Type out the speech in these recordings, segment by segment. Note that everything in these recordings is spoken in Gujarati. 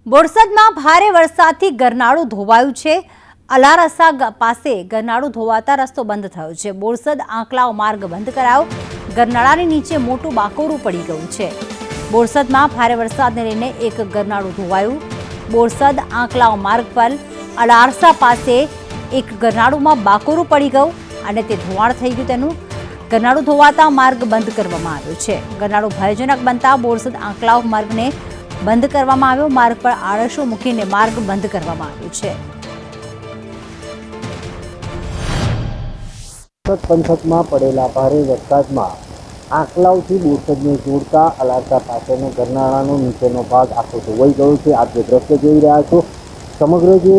બોરસદમાં ભારે વરસાદથી ગરનાળું ધોવાયું છે। અલારસા પાસે ગરનાળું ધોવાતા રસ્તો બંધ થયો છે। બોરસદ આંકલાવ માર્ગ બંધ કરાયો। ગરનાળાની નીચે મોટું બાકોરું પડી ગયું છે। બોરસદમાં ભારે વરસાદને લઈને એક ગરનાળું ધોવાયું। બોરસદ આંકલાવ માર્ગ પર અલારસા પાસે એક ગરનાળુમાં બાકોરું પડી ગયું અને તે ધોવાણ થઈ ગયું। તેનું ગરનાળું ધોવાતા માર્ગ બંધ કરવામાં આવ્યો છે। ગરનાળું ભયજનક બનતા બોરસદ આંકલાવ માર્ગને બંધ કરવામાં આવ્યો। માર્ગ પર આળસો મૂકીને માર્ગ બંધ કરવામાં આવ્યો છે। પંથકમાં પડેલા ભારે વરસાદમાં આંકલાવથી બોરસદને જોડતા અલારસા પાસેનો ગરનાળાનો નીચેનો ભાગ આખો ધોવાઈ ગયો છે। આપ જે દ્રશ્ય જોઈ રહ્યા છો, સમગ્ર જે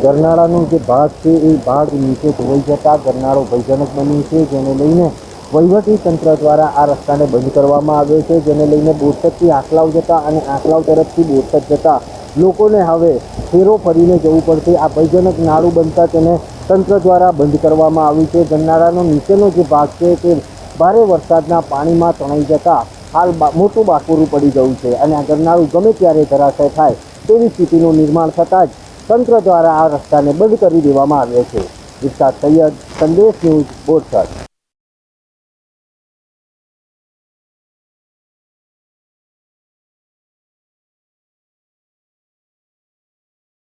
ગરનાળાનો જે ભાગ છે એ ભાગ નીચે ધોવાઈ જતા ગરનાળો ભયજનક બન્યું છે, જેને લઈને વહીવટી તંત્ર દ્વારા આ રસ્તાને બંધ કરવામાં આવ્યો છે, જેને લઈને બોરસદથી આંકલાવ જતા અને આંકલાવ તરફથી બોરસદ જતા લોકોને હવે ફેરો ફરીને જવું પડશે। આ ભયજનક નાળું બનતા તેને તંત્ર દ્વારા બંધ કરવામાં આવ્યું છે। ગરનાળાનો નીચેનો જે ભાગ છે તે ભારે વરસાદના પાણીમાં તણાઈ જતા હાલ મોટું બાકોરું પડી ગયું છે અને આ ગરનાળું ગમે ત્યારે ધરાશય થાય તેવી સ્થિતિનું નિર્માણ થતાં જ તંત્ર દ્વારા આ રસ્તાને બંધ કરી દેવામાં આવ્યો છે। ઇરશાદ સૈયદ, સંદેશ ન્યૂઝ, બોરસદ।